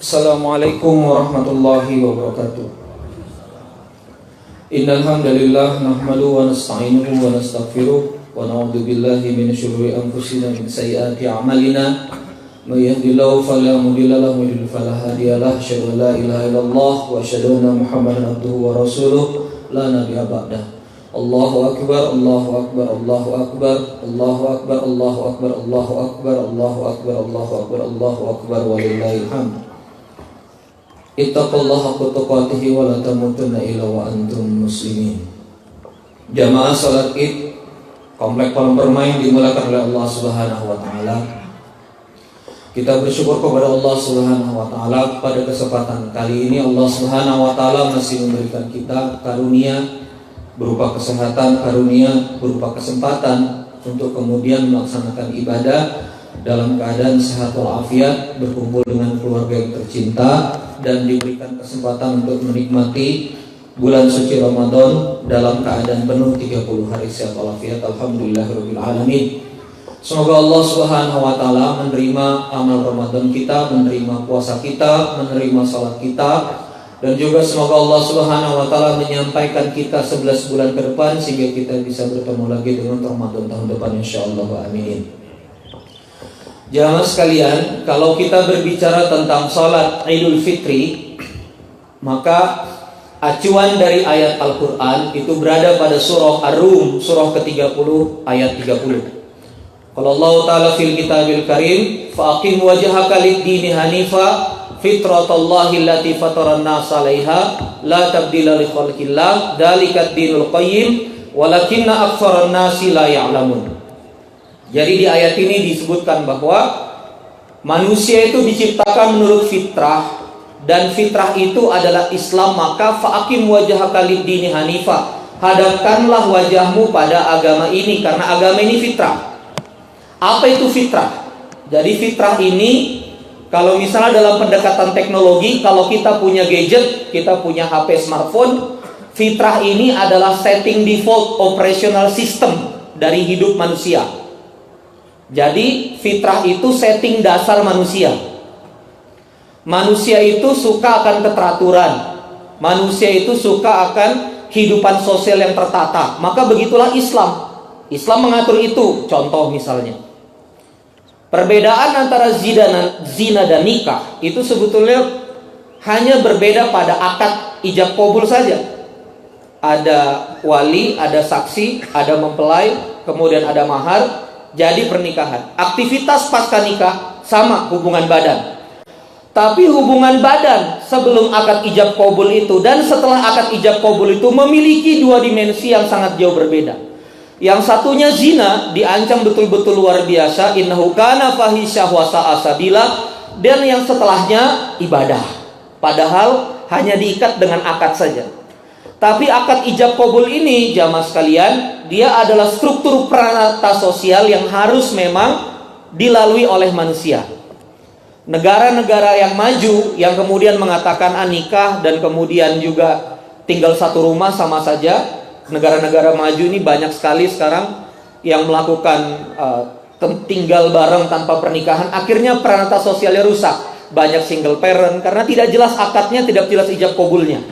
Assalamualaikum warahmatullahi wabarakatuh. Innal hamdalillah nahmaduhu wa nasta'inuhu wa nastaghfiruh wa na'udzu billahi min syururi anfusina wa min sayyiati a'malina. May yahdihillahu fala mudilla lahu wa yudlil fala hadiya lahu. Asyhadu an la ilaha illallah wa asyhadu anna Muhammadan abduhu wa rasuluh la nabiyya ba'dah. Allahu akbar, Allahu akbar, Allahu akbar, Allahu akbar, Allahu akbar, Allahu akbar, Allahu akbar, Allahu akbar, Allahu akbar, walillahil hamd. Ittaqullaha haqqa tuqatih wa la tamutunna illa wa antum muslimin. Jamaah salat Id Komplek Kolam Permain dimulakan oleh Allah Subhanahu wa taala. Kita bersyukur kepada Allah Subhanahu wa taala pada kesempatan kali ini Allah Subhanahu wa taala masih memberikan kita karunia berupa kesehatan, karunia berupa kesempatan untuk kemudian melaksanakan ibadah dalam keadaan sehat walafiat, berkumpul dengan keluarga yang tercinta, dan diberikan kesempatan untuk menikmati bulan suci Ramadan dalam keadaan penuh 30 hari sehat walafiat. Alhamdulillahirabbil alamin. Semoga Allah Subhanahu wa taala menerima amal Ramadan kita, menerima puasa kita, menerima salat kita, dan juga semoga Allah Subhanahu wa taala menyampaikan kita 11 bulan ke depan sehingga kita bisa bertemu lagi dengan Ramadan tahun depan insyaallah. Amin. Jamaah sekalian, kalau kita berbicara tentang salat Idul Fitri, maka acuan dari ayat Al-Quran itu berada pada surah Ar-Rum, surah ke-30 ayat 30. Kalau Allah Ta'ala fil kitabil karim, fa'aqim wajhaka lid-dini hanifa fitratallahi allati fataran nas 'alaiha la tabdila li khalqillah dzalikat dinul qayyim walakinna aktsaran nasi la ya'lamun. Jadi di ayat ini disebutkan bahwa manusia itu diciptakan menurut fitrah, dan fitrah itu adalah Islam. Maka fa'aqim wajhaka lid-dini hanifa, hadapkanlah wajahmu pada agama ini, karena agama ini fitrah. Apa itu fitrah? Jadi fitrah ini, kalau misalnya dalam pendekatan teknologi, kalau kita punya gadget, kita punya HP smartphone, fitrah ini adalah setting default operational system dari hidup manusia. Jadi fitrah itu setting dasar manusia. Manusia itu suka akan keteraturan. Manusia itu suka akan kehidupan sosial yang tertata. Maka begitulah Islam. Islam mengatur itu. Contoh misalnya, perbedaan antara zina dan nikah itu sebetulnya hanya berbeda pada akad ijab qabul saja. Ada wali, ada saksi, ada mempelai, kemudian ada mahar, jadi pernikahan. Aktivitas pasca nikah sama, hubungan badan. Tapi hubungan badan sebelum akad ijab qabul itu dan setelah akad ijab qabul itu memiliki dua dimensi yang sangat jauh berbeda. Yang satunya zina, diancam betul-betul luar biasa, innahu kana fahisyah wa sa'a sabila, dan yang setelahnya ibadah. Padahal hanya diikat dengan akad saja. Tapi akad ijab qabul ini, jamaah sekalian, dia adalah struktur pranata sosial yang harus memang dilalui oleh manusia. Negara-negara yang maju yang kemudian mengatakan nikah dan kemudian juga tinggal satu rumah sama saja, negara-negara maju ini banyak sekali sekarang yang melakukan tinggal bareng tanpa pernikahan. Akhirnya pranata sosialnya rusak. Banyak single parent karena tidak jelas akadnya, tidak jelas ijab qabulnya.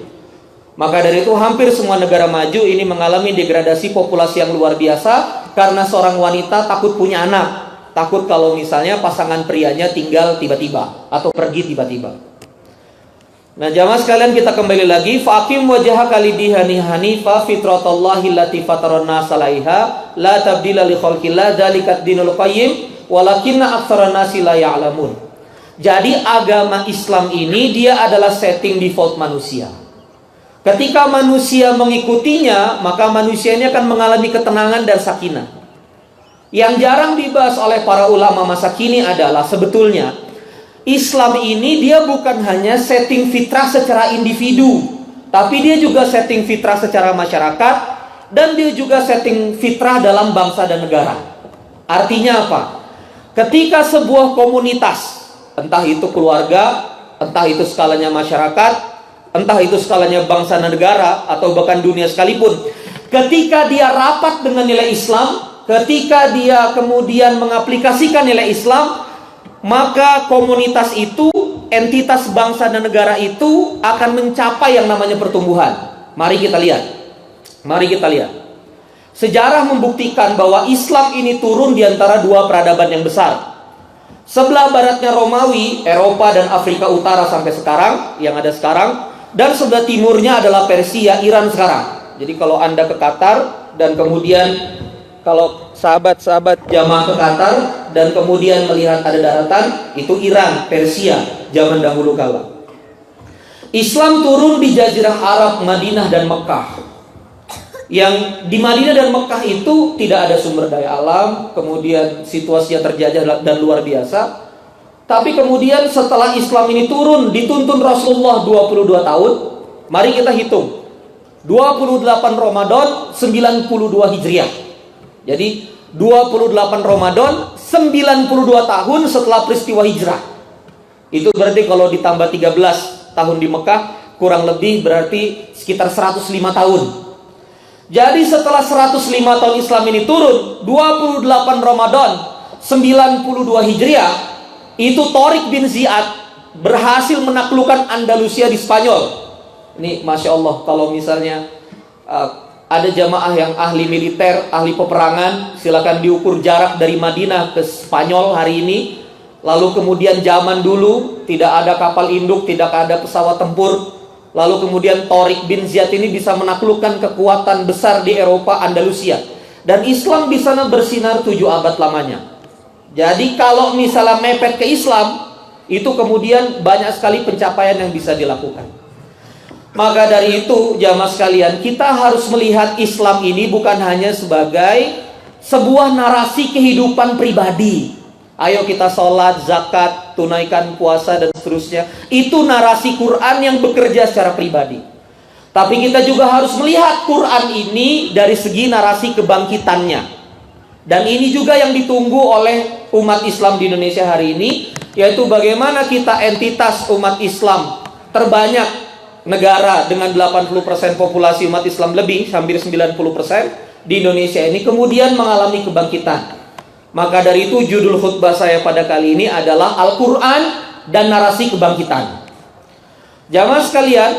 Maka dari itu hampir semua negara maju ini mengalami degradasi populasi yang luar biasa, karena seorang wanita takut punya anak, takut kalau misalnya pasangan prianya tinggal tiba-tiba atau pergi tiba-tiba. Nah jamaah sekalian, kita kembali lagi, faqim wajhaka lid-dini hanifa fitratallahi allati fataran nas 'alaiha la tabdila li khalqillah dzalikat dinul qayyim walakinna aktsaran nasi la ya'lamun. Jadi agama Islam ini dia adalah setting default manusia. Ketika manusia mengikutinya, maka manusia ini akan mengalami ketenangan dan sakinah. Yang jarang dibahas oleh para ulama masa kini adalah sebetulnya Islam ini dia bukan hanya setting fitrah secara individu, tapi dia juga setting fitrah secara masyarakat, dan dia juga setting fitrah dalam bangsa dan negara. Artinya apa? Ketika sebuah komunitas, entah itu keluarga, entah itu skalanya masyarakat, entah itu skalanya bangsa dan negara, atau bahkan dunia sekalipun, ketika dia rapat dengan nilai Islam, ketika dia kemudian mengaplikasikan nilai Islam, maka komunitas itu entitas bangsa dan negara itu akan mencapai yang namanya pertumbuhan. Mari kita lihat. Sejarah membuktikan bahwa Islam ini turun di antara dua peradaban yang besar. Sebelah baratnya Romawi, Eropa dan Afrika Utara sampai sekarang, yang ada sekarang, dan sebelah timurnya adalah Persia, Iran sekarang. Jadi kalau Anda ke Qatar dan kemudian kalau sahabat-sahabat jamaah ke Qatar dan kemudian melihat ada daratan, itu Iran, Persia, zaman dahulu kala. Islam turun di Jazirah Arab, Madinah dan Mekah. Yang di Madinah dan Mekah itu tidak ada sumber daya alam, kemudian situasinya terjajah dan luar biasa. Tapi kemudian setelah Islam ini turun, dituntun Rasulullah 22 tahun. Mari kita hitung. 28 Ramadan, 92 Hijriah. Jadi 28 Ramadan, 92 tahun setelah peristiwa hijrah. Itu berarti kalau ditambah 13 tahun di Mekah, kurang lebih berarti sekitar 105 tahun. Jadi setelah 105 tahun Islam ini turun, 28 Ramadan, 92 Hijriah, itu Tariq bin Ziyad berhasil menaklukkan Andalusia di Spanyol. Ini Masya Allah, kalau misalnya ada jamaah yang ahli militer, ahli peperangan, silakan diukur jarak dari Madinah ke Spanyol hari ini. Lalu kemudian zaman dulu tidak ada kapal induk, tidak ada pesawat tempur. Lalu kemudian Tariq bin Ziyad ini bisa menaklukkan kekuatan besar di Eropa, Andalusia. Dan Islam di sana bersinar 7 abad lamanya. Jadi kalau misalnya mepet ke Islam, itu kemudian banyak sekali pencapaian yang bisa dilakukan. Maka dari itu jamaah sekalian, kita harus melihat Islam ini bukan hanya sebagai sebuah narasi kehidupan pribadi. Ayo kita sholat, zakat, tunaikan puasa dan seterusnya. Itu narasi Quran yang bekerja secara pribadi. Tapi kita juga harus melihat Quran ini dari segi narasi kebangkitannya. Dan ini juga yang ditunggu oleh umat Islam di Indonesia hari ini, yaitu bagaimana kita entitas umat Islam terbanyak negara dengan 80% populasi umat Islam lebih, hampir 90% di Indonesia ini kemudian mengalami kebangkitan. Maka dari itu judul khutbah saya pada kali ini adalah Al-Quran dan narasi kebangkitan. Jamaah sekalian,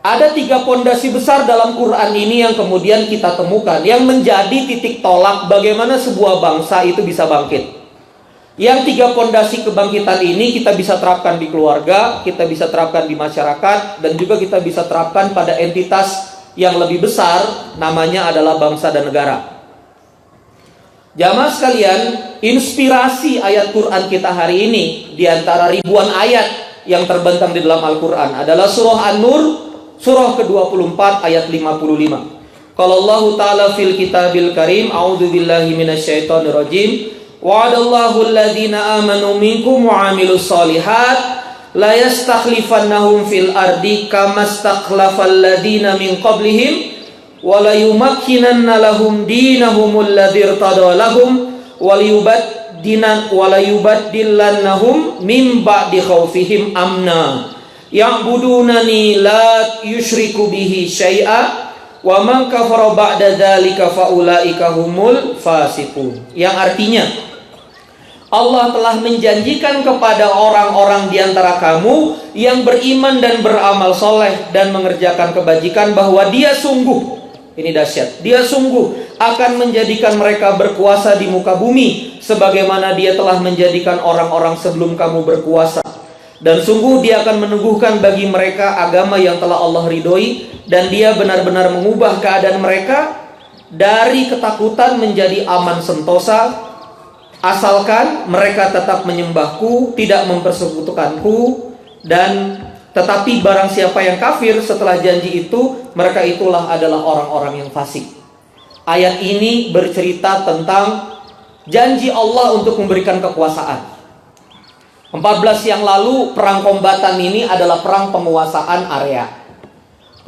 ada 3 pondasi besar dalam Quran ini yang kemudian kita temukan, yang menjadi titik tolak bagaimana sebuah bangsa itu bisa bangkit. Yang 3 pondasi kebangkitan ini kita bisa terapkan di keluarga, kita bisa terapkan di masyarakat, dan juga kita bisa terapkan pada entitas yang lebih besar, namanya adalah bangsa dan negara. Jamaah sekalian, inspirasi ayat Quran kita hari ini di antara ribuan ayat yang terbentang di dalam Al-Quran adalah surah An-Nur, surah ke-24 ayat 55. Qala Allah Ta'ala fil kitabil karim, a'udzu billahi minasyaitonir rajim. Wa'adallahu alladhina amanu minkum wa 'amilus shalihat la yastakhlifannahum fil ardi kama stakhlafal ladina min qablihim wa la yumakkinanna lahum dinahumul ladzi irtada lahum wa la yubaddilannahum min ba'di khaufihim amna ya'budunani la yusyriku bihi syai'a wa man kafara ba'da dzalika fa ulaika humul fasiqun. Yang artinya Allah telah menjanjikan kepada orang-orang di antara kamu yang beriman dan beramal soleh dan mengerjakan kebajikan bahwa Dia sungguh, ini dahsyat, Dia sungguh akan menjadikan mereka berkuasa di muka bumi sebagaimana Dia telah menjadikan orang-orang sebelum kamu berkuasa. Dan sungguh Dia akan meneguhkan bagi mereka agama yang telah Allah ridhoi, dan Dia benar-benar mengubah keadaan mereka dari ketakutan menjadi aman sentosa, asalkan mereka tetap menyembahku, tidak mempersekutukanku, dan tetapi barang siapa yang kafir setelah janji itu, mereka itulah adalah orang-orang yang fasik. Ayat ini bercerita tentang janji Allah untuk memberikan kekuasaan. 14 yang lalu perang kombatan ini adalah perang penguasaan area.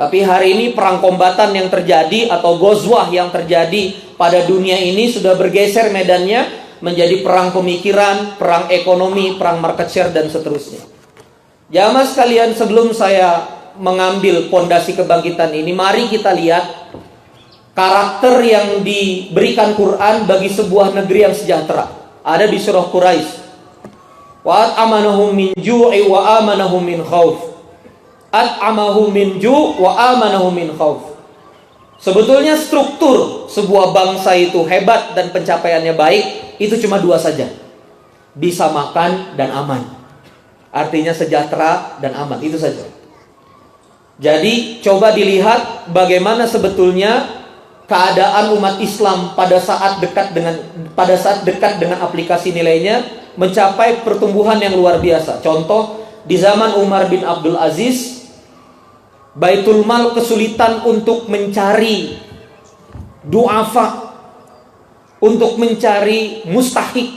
Tapi hari ini perang kombatan yang terjadi atau ghazwah yang terjadi pada dunia ini sudah bergeser medannya menjadi perang pemikiran, perang ekonomi, perang market share dan seterusnya. Jamaah sekalian, sebelum saya mengambil pondasi kebangkitan ini, mari kita lihat karakter yang diberikan Quran bagi sebuah negeri yang sejahtera. Ada di surah Quraisy. Wa at'amanahum min ju'i wa amanahum min khauf. At'amahum min ju' wa amanahum min khauf. Sebetulnya struktur sebuah bangsa itu hebat dan pencapaiannya baik, itu cuma dua saja. Bisa makan dan aman. Artinya sejahtera dan aman, itu saja. Jadi coba dilihat bagaimana sebetulnya keadaan umat Islam pada saat dekat dengan aplikasi nilainya mencapai pertumbuhan yang luar biasa. Contoh, di zaman Umar bin Abdul Aziz, Baitul Mal kesulitan untuk mencari du'afa, untuk mencari mustahik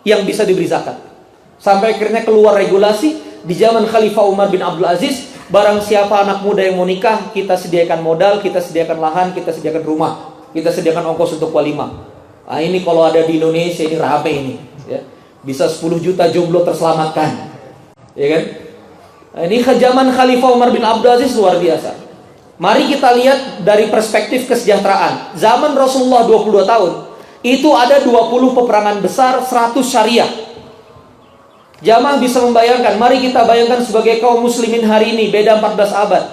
yang bisa diberi zakat. Sampai akhirnya keluar regulasi di zaman Khalifah Umar bin Abdul Aziz, barang siapa anak muda yang mau nikah, kita sediakan modal, kita sediakan lahan, kita sediakan rumah, kita sediakan ongkos untuk walimah. Nah, ini kalau ada di Indonesia ini rame ini, ya. Bisa 10 juta jomblo terselamatkan, ya kan? Nah, ini zaman Khalifah Umar bin Abdul Aziz luar biasa. Mari kita lihat dari perspektif kesejahteraan. Zaman Rasulullah 22 tahun, itu ada 20 peperangan besar, 100 syariah. Jamaah bisa membayangkan, mari kita bayangkan sebagai kaum muslimin hari ini, beda 14 abad.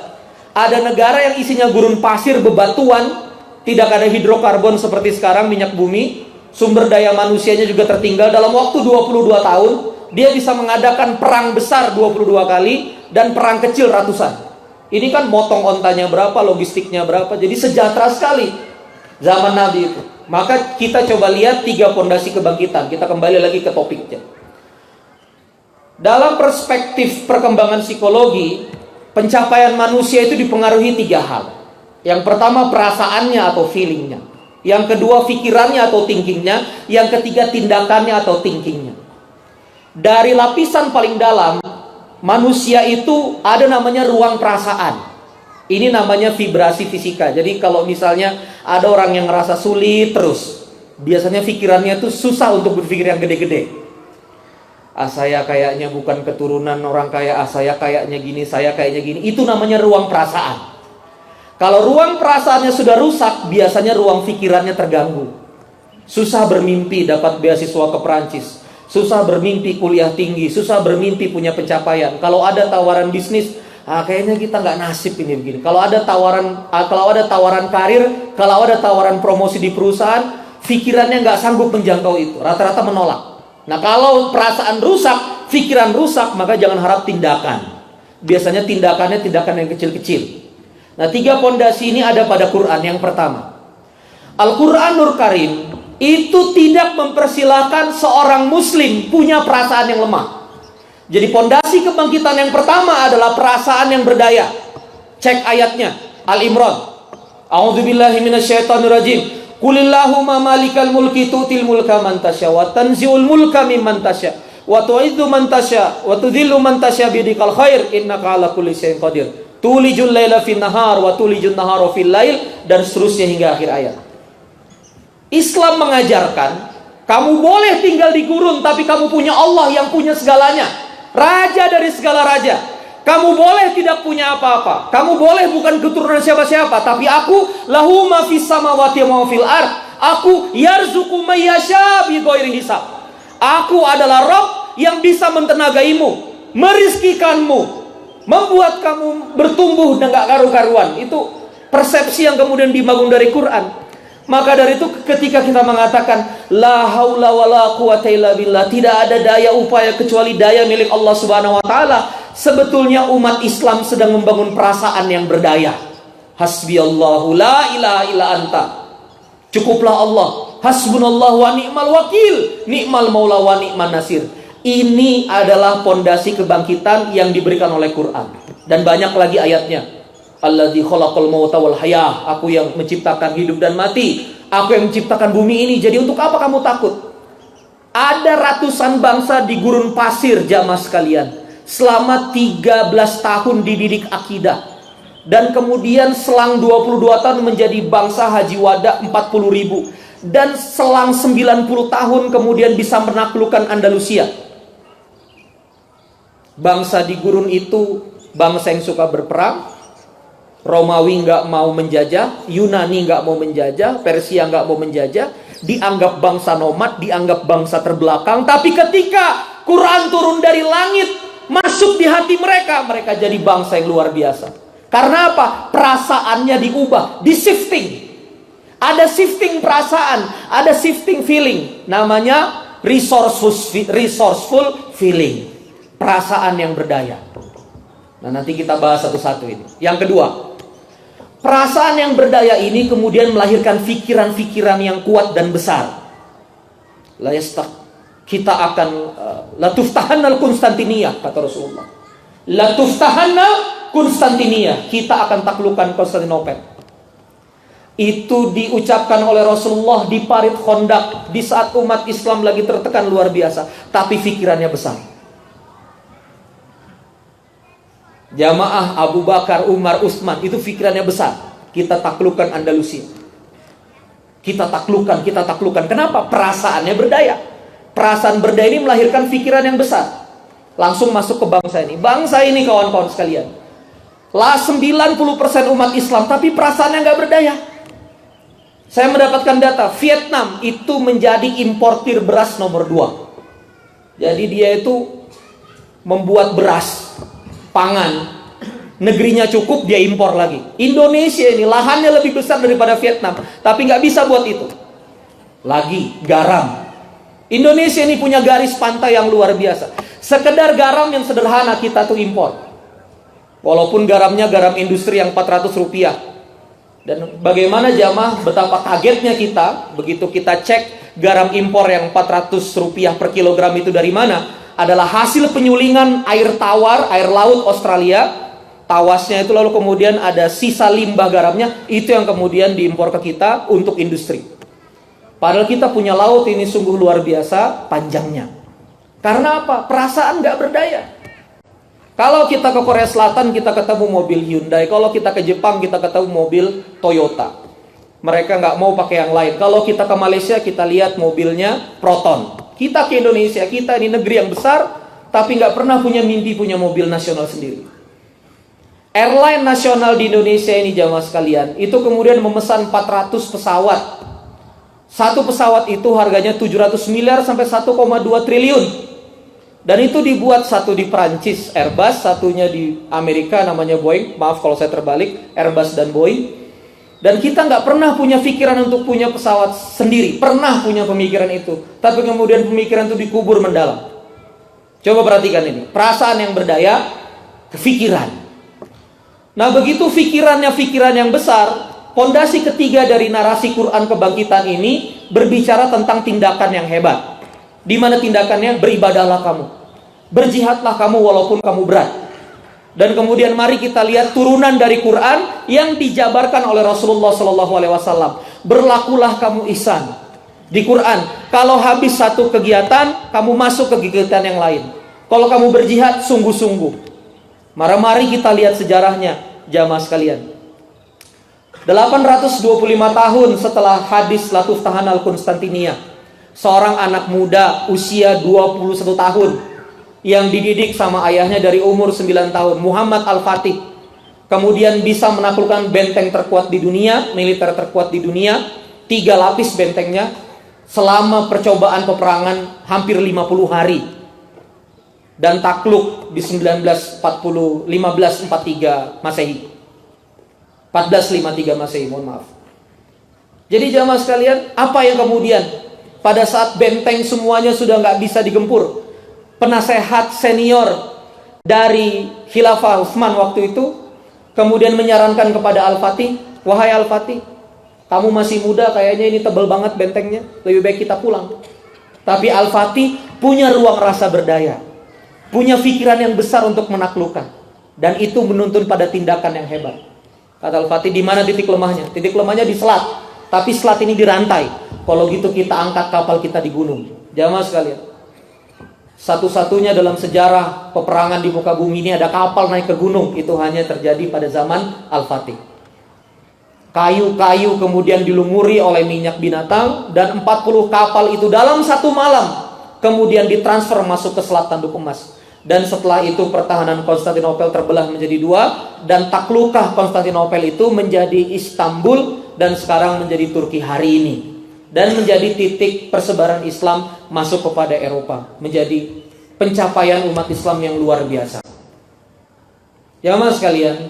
Ada negara yang isinya gurun pasir, bebatuan, tidak ada hidrokarbon seperti sekarang, minyak bumi, sumber daya manusianya juga tertinggal. Dalam waktu 22 tahun, dia bisa mengadakan perang besar 22 kali, dan perang kecil ratusan. Ini kan motong ontanya berapa, logistiknya berapa, jadi sejahtera sekali zaman Nabi itu. Maka kita coba lihat 3 pondasi kebangkitan. Kita kembali lagi ke topiknya. Dalam perspektif perkembangan psikologi, pencapaian manusia itu dipengaruhi 3 hal. Yang pertama perasaannya atau feelingnya. Yang kedua pikirannya atau thinkingnya. Yang ketiga tindakannya atau thinkingnya. Dari lapisan paling dalam, manusia itu ada namanya ruang perasaan. Ini namanya vibrasi fisika. Jadi kalau misalnya ada orang yang ngerasa sulit terus, biasanya pikirannya itu susah untuk berpikir yang gede-gede. Saya kayaknya bukan keturunan orang kaya, saya kayaknya gini, saya kayaknya gini. Itu namanya ruang perasaan. Kalau ruang perasaannya sudah rusak, biasanya ruang pikirannya terganggu. Susah bermimpi dapat beasiswa ke Perancis, susah bermimpi kuliah tinggi, susah bermimpi punya pencapaian. Kalau ada tawaran bisnis, kayaknya kita nggak nasib ini begini. Kalau ada tawaran karir, kalau ada tawaran promosi di perusahaan, pikirannya nggak sanggup menjangkau itu. Rata-rata menolak. Nah, kalau perasaan rusak, pikiran rusak, maka jangan harap tindakan. Biasanya tindakannya tindakan yang kecil-kecil. Nah, 3 pondasi ini ada pada Quran. Yang pertama, Al-Quranul Karim itu tidak mempersilahkan seorang muslim punya perasaan yang lemah. Jadi pondasi kebangkitan yang pertama adalah perasaan yang berdaya. Cek ayatnya, Al-Imran. A'udzubillahi minasyaitonirrajim. Qulillahumma malikal mulki tu'til mulka man tasya wa tanzi'ul mulka mimman tasya wa tu'izzu man tasya wa tudhillu man tasya biyadikal khair innaka 'ala kulli syai'in qadir. Tulijul laila fin nahar wa tulijun nahara fil lail, dan seterusnya hingga akhir ayat. Islam mengajarkan kamu boleh tinggal di gurun, tapi kamu punya Allah yang punya segalanya, raja dari segala raja. Kamu boleh tidak punya apa-apa, kamu boleh bukan keturunan siapa-siapa, tapi aku lahu ma fis samawati wa ma fil ard. Aku yarzuqu may yasha bi ghairi hisab. Aku adalah Rabb yang bisa mentenagaimu, merizkikanmu, membuat kamu bertumbuh dan gak karu-karuan. Itu persepsi yang kemudian dibangun dari Quran. Maka dari itu ketika kita mengatakan la haula wala quwata illa billah, tidak ada daya upaya kecuali daya milik Allah Subhanahu wa taala, sebetulnya umat Islam sedang membangun perasaan yang berdaya. Hasbiyallahu la ilaha illa anta. Cukuplah Allah. Hasbunallahu wa ni'mal wakil, ni'mal maula wa ni'man nasir. Ini adalah pondasi kebangkitan yang diberikan oleh Quran. Dan banyak lagi ayatnya. Alladzi khalaqal mauta wal hayah. Aku yang menciptakan hidup dan mati. Aku yang menciptakan bumi ini. Jadi untuk apa kamu takut? Ada ratusan bangsa di gurun pasir, jamaah sekalian, selama 13 tahun dididik akidah. Dan kemudian selang 22 tahun menjadi bangsa haji wada 40.000. Dan selang 90 tahun kemudian bisa menaklukkan Andalusia. Bangsa di gurun itu bangsa yang suka berperang. Romawi nggak mau menjajah, Yunani nggak mau menjajah, Persia nggak mau menjajah, dianggap bangsa nomad, dianggap bangsa terbelakang. Tapi ketika Quran turun dari langit, masuk di hati mereka, mereka jadi bangsa yang luar biasa. Karena apa? Perasaannya diubah, di shifting. Ada shifting perasaan, ada shifting feeling. Namanya resourceful feeling. Perasaan yang berdaya. Nah, nanti kita bahas satu-satu ini. Yang kedua, perasaan yang berdaya ini kemudian melahirkan pikiran-pikiran yang kuat dan besar. Kita akan latuftahanna Konstantinia, kata Rasulullah. Latuftahanna Konstantinia, kita akan taklukkan Konstantinopel. Itu diucapkan oleh Rasulullah di parit Khandaq, di saat umat Islam lagi tertekan luar biasa, tapi pikirannya besar. Jamaah Abu Bakar, Umar, Utsman, itu pikirannya besar. Kita taklukkan Andalusia. Kita taklukkan. Kenapa? Perasaannya berdaya. Perasaan berdaya ini melahirkan pikiran yang besar. Langsung masuk ke bangsa ini. Bangsa ini kawan-kawan sekalian, lah 90% umat Islam, tapi perasaannya nggak berdaya. Saya mendapatkan data, Vietnam itu menjadi importir beras nomor 2. Jadi dia itu membuat beras, pangan, negerinya cukup, dia impor lagi. Indonesia ini lahannya lebih besar daripada Vietnam, tapi nggak bisa buat itu. Lagi garam. Indonesia ini punya garis pantai yang luar biasa. Sekedar garam yang sederhana kita tuh impor. Walaupun garamnya garam industri yang 400 rupiah. Dan bagaimana jamaah, betapa kagetnya kita begitu kita cek garam impor yang 400 rupiah per kilogram itu dari mana? Adalah hasil penyulingan air tawar, air laut Australia. Tawasnya itu lalu kemudian ada sisa limbah garamnya, itu yang kemudian diimpor ke kita untuk industri. Padahal kita punya laut ini sungguh luar biasa panjangnya. Karena apa? Perasaan gak berdaya. Kalau kita ke Korea Selatan, kita ketemu mobil Hyundai. Kalau kita ke Jepang, kita ketemu mobil Toyota. Mereka nggak mau pakai yang lain. Kalau kita ke Malaysia, kita lihat mobilnya Proton. Kita ke Indonesia, kita ini negeri yang besar, tapi nggak pernah punya mimpi punya mobil nasional sendiri. Airline nasional di Indonesia ini jamaah sekalian, itu kemudian memesan 400 pesawat. Satu pesawat itu harganya 700 miliar sampai 1,2 triliun. Dan itu dibuat satu di Prancis, Airbus, satunya di Amerika namanya Boeing. Maaf kalau saya terbalik, Airbus dan Boeing. Dan kita nggak pernah punya pikiran untuk punya pesawat sendiri. Pernah punya pemikiran itu, tapi kemudian pemikiran itu dikubur mendalam. Coba perhatikan ini, perasaan yang berdaya, kefikiran. Nah begitu pikiran yang besar, pondasi ketiga dari narasi Quran kebangkitan ini berbicara tentang tindakan yang hebat. Di mana tindakannya? Beribadahlah kamu, berjihadlah kamu walaupun kamu berat. Dan kemudian mari kita lihat turunan dari Quran yang dijabarkan oleh Rasulullah SAW. Berlakulah kamu ihsan. Di Quran, kalau habis satu kegiatan, kamu masuk ke kegiatan yang lain. Kalau kamu berjihad, sungguh-sungguh. Mari kita lihat sejarahnya, jamaah sekalian. 825 tahun setelah hadis Latuftahanna Konstantinia, seorang anak muda usia 21 tahun yang dididik sama ayahnya dari umur 9 tahun, Muhammad Al-Fatih, kemudian bisa menaklukkan benteng terkuat di dunia, militer terkuat di dunia, 3 lapis bentengnya, selama percobaan peperangan hampir 50 hari, dan takluk di 1543 Masehi. 1453 Masehi, mohon maaf. Jadi jamaah sekalian, apa yang kemudian pada saat benteng semuanya sudah nggak bisa digempur, penasehat senior dari Khilafah Utsman waktu itu kemudian menyarankan kepada Al-Fatih, wahai Al-Fatih, kamu masih muda, kayaknya ini tebal banget bentengnya, lebih baik kita pulang. Tapi Al-Fatih punya ruang rasa berdaya, punya pikiran yang besar untuk menaklukkan, dan itu menuntun pada tindakan yang hebat. Kata Al-Fatih, di mana titik lemahnya? Titik lemahnya di selat, tapi selat ini dirantai. Kalau gitu kita angkat kapal kita di gunung. Jamaah sekalian, satu-satunya dalam sejarah peperangan di muka bumi ini ada kapal naik ke gunung, itu hanya terjadi pada zaman Al-Fatih. Kayu-kayu kemudian dilumuri oleh minyak binatang, dan 40 kapal itu dalam satu malam kemudian ditransfer masuk ke Selat Tanduk Emas. Dan setelah itu pertahanan Konstantinopel terbelah menjadi 2, dan taklukah Konstantinopel itu menjadi Istanbul, dan sekarang menjadi Turki hari ini, dan menjadi titik persebaran Islam masuk kepada Eropa, menjadi pencapaian umat Islam yang luar biasa. Jamaah sekalian,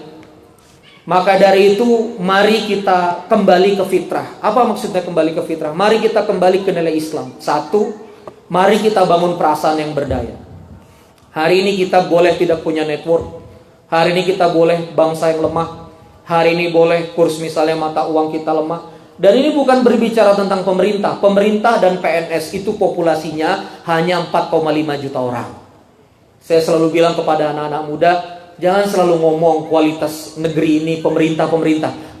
maka dari itu mari kita kembali ke fitrah. Apa maksudnya kembali ke fitrah? Mari kita kembali ke nilai Islam. Satu, mari kita bangun perasaan yang berdaya. Hari ini kita boleh tidak punya network. Hari ini kita boleh bangsa yang lemah. Hari ini boleh kurs misalnya mata uang kita lemah. Dan ini bukan berbicara tentang pemerintah. Pemerintah dan PNS itu populasinya hanya 4,5 juta orang. Saya selalu bilang kepada anak-anak muda, jangan selalu ngomong kualitas negeri ini pemerintah.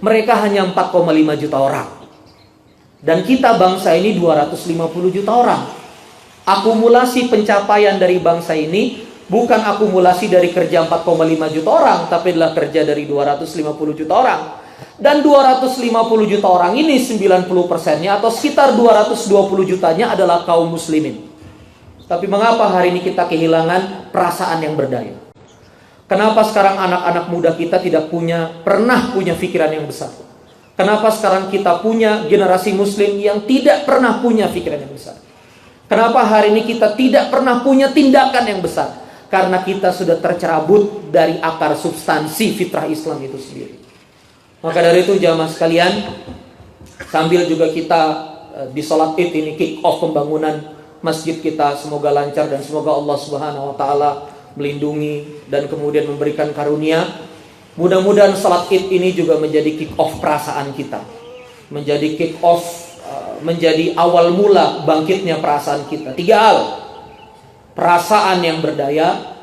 Mereka hanya 4,5 juta orang. Dan kita bangsa ini 250 juta orang. Akumulasi pencapaian dari bangsa ini bukan akumulasi dari kerja 4,5 juta orang, tapi adalah kerja dari 250 juta orang. Dan 250 juta orang ini 90%-nya atau sekitar 220 jutanya adalah kaum muslimin. Tapi mengapa hari ini kita kehilangan perasaan yang berdaya? Kenapa sekarang anak-anak muda kita tidak pernah punya pikiran yang besar? Kenapa sekarang kita punya generasi muslim yang tidak pernah punya pikiran yang besar? Kenapa hari ini kita tidak pernah punya tindakan yang besar? Karena kita sudah tercerabut dari akar substansi fitrah Islam itu sendiri. Maka dari itu jamaah sekalian, sambil juga kita di sholat Id ini kick off pembangunan masjid kita, semoga lancar dan semoga Allah Subhanahu wa taala melindungi dan kemudian memberikan karunia. Mudah-mudahan salat Id ini juga menjadi kick off perasaan kita, menjadi kick off, menjadi awal mula bangkitnya perasaan kita. 3 hal: perasaan yang berdaya,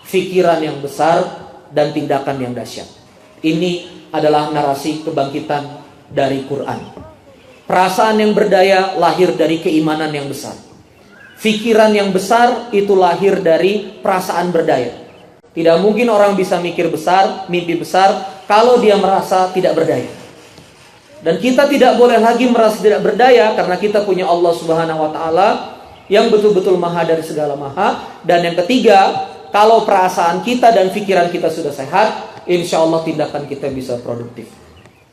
pikiran yang besar, dan tindakan yang dahsyat. Ini adalah narasi kebangkitan dari Quran. Perasaan yang berdaya lahir dari keimanan yang besar. Pikiran yang besar itu lahir dari perasaan berdaya. Tidak mungkin orang bisa mikir besar, mimpi besar, kalau dia merasa tidak berdaya. Dan kita tidak boleh lagi merasa tidak berdaya, karena kita punya Allah Subhanahu wa taala yang betul-betul maha dari segala maha. Dan yang ketiga, kalau perasaan kita dan pikiran kita sudah sehat, insya Allah tindakan kita bisa produktif.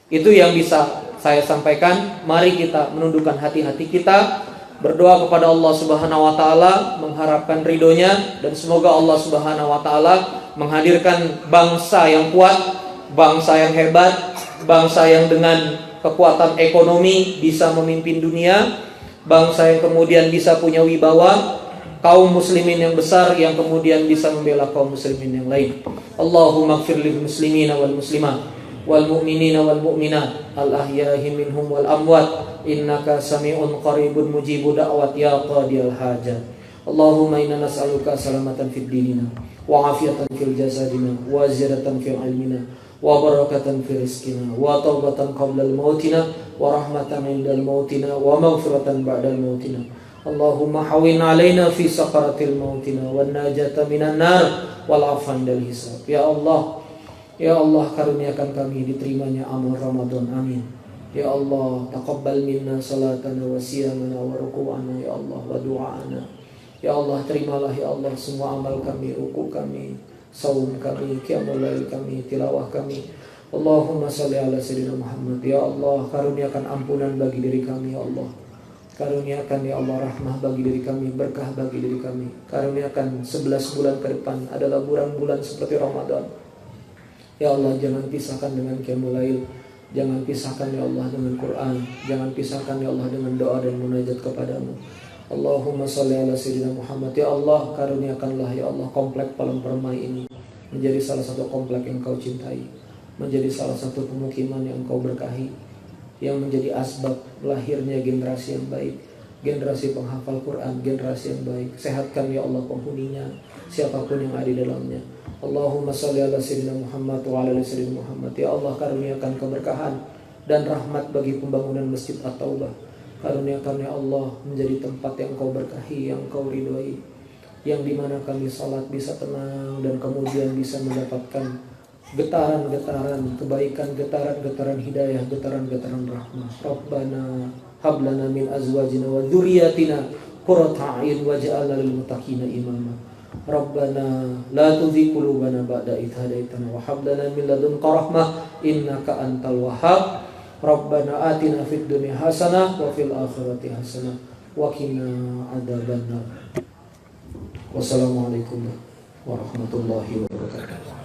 Itu yang bisa saya sampaikan. Mari kita menundukkan hati-hati kita, berdoa kepada Allah Subhanahu wa taala, mengharapkan ridhonya, dan semoga Allah Subhanahu wa taala menghadirkan bangsa yang kuat, bangsa yang hebat, bangsa yang dengan kekuatan ekonomi bisa memimpin dunia, bangsa yang kemudian bisa punya wibawa, kaum muslimin yang besar yang kemudian bisa membela kaum muslimin yang lain. Allahumma ighfir lil muslimina wal muslimat wal mu'minina wal mu'minat al ahya'i minhum wal amwat innaka sami'un qaribun mujibu da'wat ya qadiyal hajat. Allahumma inna nas'aluka salamatan fid dinina wa afiyatan fil jasadina wa ziyadatan fil ilmina wa barakatan fil rizqina wa taubatan qabla al mautina wa rahmatan indal mautina wa maghfiratan ba'dal mautina. Allahumma hawin alaina fi sakaratil mautina wan najata minan nar wal afwan dal hisab. Ya Allah, ya Allah, karuniakan kami diterimanya amal Ramadan, amin. Ya Allah, taqabbal minna salatana wa siyamana wa ruku'ana ya Allah wa du'ana. Ya Allah, terimalah ya Allah semua amal kami, ruku kami, saum kami, qiyamul lail kami, tilawah kami. Allahumma shalli ala sayyidina Muhammad. Ya Allah, karuniakan ampunan bagi diri kami ya Allah. Karuniakan ya Allah rahmah bagi diri kami, berkah bagi diri kami. Karuniakan 11 bulan ke depan adalah bulan-bulan seperti Ramadan. Ya Allah, jangan pisahkan dengan qiyamul lail, jangan pisahkan ya Allah dengan Quran, jangan pisahkan ya Allah dengan doa dan munajat kepadamu. Allahumma shalli ala sayyidina Muhammad. Ya Allah, karuniakanlah ya Allah komplek Palem Permai ini menjadi salah satu komplek yang Kau cintai, menjadi salah satu pemukiman yang Kau berkahi, yang menjadi asbab lahirnya generasi yang baik, generasi penghafal Quran, generasi yang baik. Sehatkan ya Allah penghuninya, siapapun yang ada di dalamnya. Allahumma shalli ala sayyidina Muhammad wa ala sayyidina Muhammad. Ya Allah, karuniakan keberkahan dan rahmat bagi pembangunan Masjid At-Taubah. Karuniakan ya Allah menjadi tempat yang Kau berkahi, yang Kau ridhoi, yang dimana kami salat bisa tenang dan kemudian bisa mendapatkan getaran-getaran kebaikan, getaran-getaran hidayah, getaran-getaran rahmah. Rabbana hablana min azwajina wa dzurriyyatina qurrata a'yun waj'alna lil muttaqina imama. Rabbana la tuzigh qulubana ba'da idh hadaitana wa hab lana min ladunka rahmah innaka antal wahhab. Rabbana atina fid dunya hasanah wa fil akhirati hasanah wa qina adzabannar. Wassalamualaikum warahmatullahi wabarakatuh.